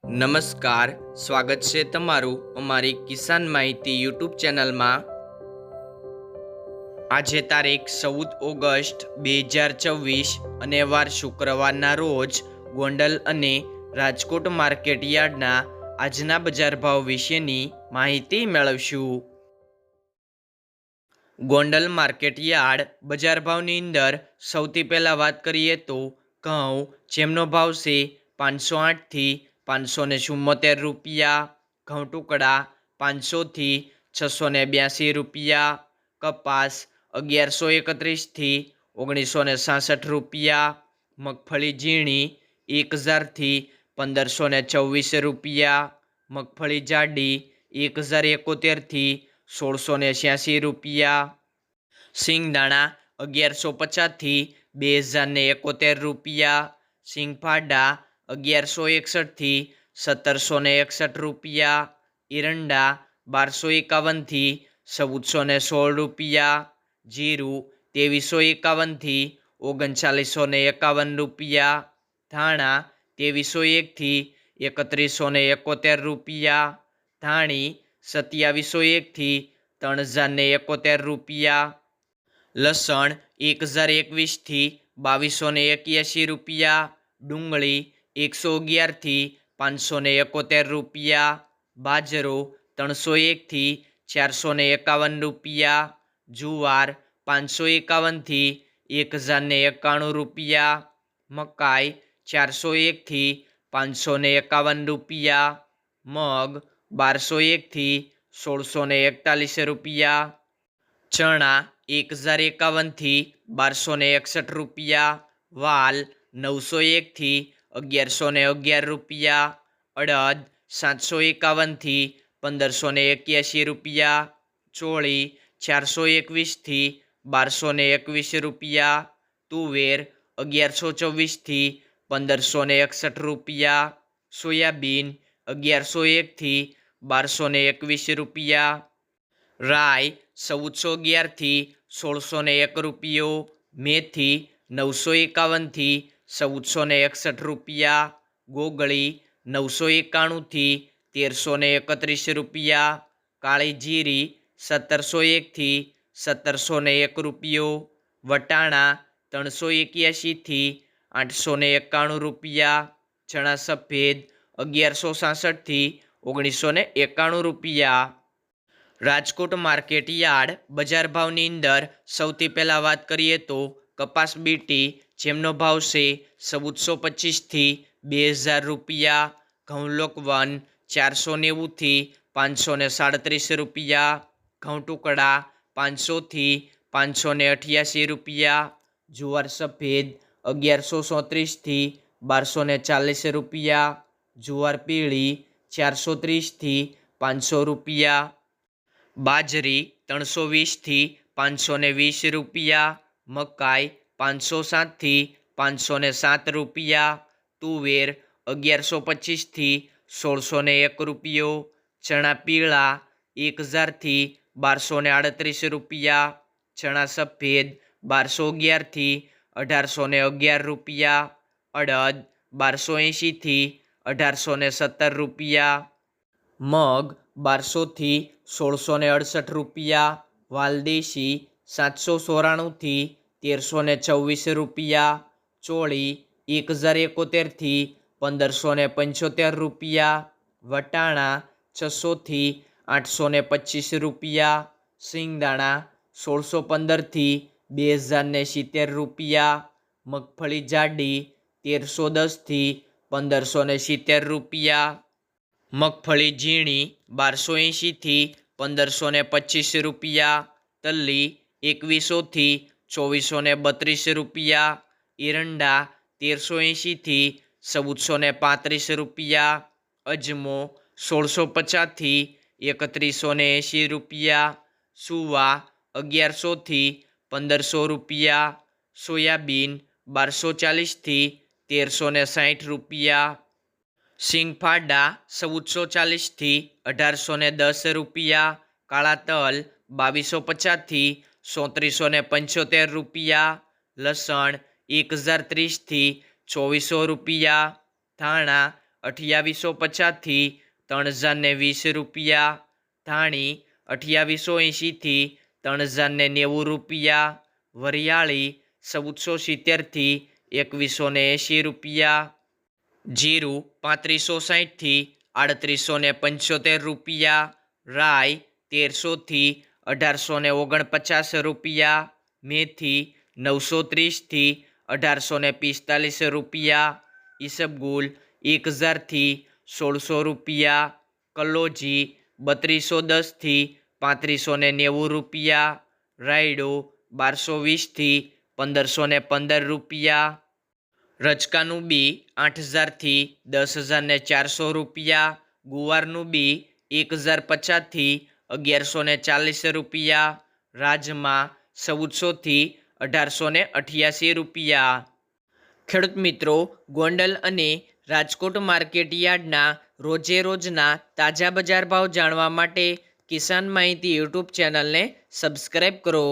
નમસ્કાર, સ્વાગત છે તમારું અમારી કિસાન માહિતી યુટ્યુબ ચેનલમાં। આજે તારીખ 14 ઓગસ્ટ 2024 અને વાર શુક્રવારના રોજ ગોંડલ અને રાજકોટ માર્કેટ યાર્ડના આજના બજાર ભાવ વિશેની માહિતી મેળવશું। ગોંડલ માર્કેટ યાર્ડ બજાર ભાવની અંદર સૌથી પહેલાં વાત કરીએ તો ઘઉં, જેમનો ભાવ છે 508 થી 574 રૂપિયા, ઘઉં ટુકડા 500 થી 682 રૂપિયા, કપાસ 1131 થી 1966 રૂપિયા, મગફળી ઝીણી 1000 થી 1524 રૂપિયા, મગફળી જાડી 1071 થી 1686 રૂપિયા, સિંગદાણા 1150 થી 2071 રૂપિયા, સિંગફાડા 1161 થી 1761 રૂપિયા, એરંડા 1251 થી 1416 રૂપિયા, જીરું 2351 થી 3951 રૂપિયા, ધાણા 2301 થી 3171 રૂપિયા, ધાણી 2701 થી 3071 રૂપિયા, લસણ 1021 થી 2281 રૂપિયા, ડુંગળી 111 થી 571 રૂપિયા, બાજરો 301 થી 451 રૂપિયા, જુવાર 551 થી 1091 રૂપિયા, મકાઈ 401 થી 551 રૂપિયા, મગ 1201 થી 1641 રૂપિયા, ચણા 1051 થી 1261 રૂપિયા, વાલ 901 થી 1111 રૂપિયા, અડદ 751 થી 1581 રૂપિયા, ચોળી 421 થી 1221 રૂપિયા, તુવેર 1124 થી 1561 રૂપિયા, સોયાબીન 1101 થી 1221 રૂપિયા, રાઈ 1411 થી 1601 રૂપિયો, મેથી 951 થી 1461 રૂપિયા, ગોગળી 991 થી 1331 રૂપિયા, કાળી જીરી 1701 થી 1701 રૂપિયો, વટાણા 381 થી 891 રૂપિયા, ચણા સફેદ 1166 થી 1991 રૂપિયા। રાજકોટ માર્કેટ યાર્ડ બજાર ભાવની અંદર સૌથી પહેલાં વાત કરીએ તો કપાસ બીટી, જેમનો ભાવ છે 1425 થી 2000 રૂપિયા, ઘઉં લોકવન 490 થી 537 રૂપિયા, ઘઉં ટુકડા 500 થી 588 રૂપિયા, જુવાર સફેદ 1134 થી 1240 રૂપિયા, જુવાર પીળી 430 થી 500 રૂપિયા, બાજરી 320 થી 520 રૂપિયા, મકાઈ 507 થી 507 રૂપિયા, તુવેર 1125 થી 1601 રૂપિયો, ચણા પીળા 1000 થી 1238 રૂપિયા, ચણા સફેદ 1211 થી 1811 રૂપિયા, અડદ 1280 થી 1817 રૂપિયા, મગ 1200 થી 1668 રૂપિયા, વાલદેશી 794 થી 1324 રૂપિયા, ચોળી 1071 થી 1575 રૂપિયા, વટાણા 600 થી 825 રૂપિયા, સિંગદાણા 1615 થી 2070 રૂપિયા, મગફળી જાડી 1310 થી 1570 રૂપિયા, મગફળી ઝીણી 1280 થી 1525 રૂપિયા, તલ્લી 2100 થી 2432 રૂપિયા, એરંડા 1380 થી 1435 રૂપિયા, અજમો 1650 થી 3180 રૂપિયા, સુવા 1100 થી 1500 રૂપિયા, સોયાબીન 1240 થી 1360 રૂપિયા, સિંગફાડા 1440 થી 1810 રૂપિયા, કાળા તલ 2250 થી 3775 રૂપિયા, લસણ 1030 થી 2400 રૂપિયા, ધાણા 2850થી 3020 રૂપિયા, ધાણી 2880થી 3090 રૂપિયા, વરિયાળી 1470થી 2180 રૂપિયા, જીરું 3560થી 3875 રૂપિયા, રાઈ 1300થી 1849 રૂપિયા, મેથી 930થી 1845 રૂપિયા, ઈસબગુલ 1000થી 1600 રૂપિયા, કલોજી 3210થી 3590 રૂપિયા, રાયડો 1220થી 1515 રૂપિયા, રચકાનું બી 8000થી 10400 રૂપિયા, ગુવારનું બી 1050થી 1140 રૂપિયા, રાજમા 1400થી 1888 રૂપિયા। ખેડૂત મિત્રો, ગોંડલ અને રાજકોટ માર્કેટ યાર્ડના રોજે રોજના તાજા બજાર ભાવ જાણવા માટે કિસાન માહિતી યુટ્યુબ ચેનલને સબસ્ક્રાઈબ કરો।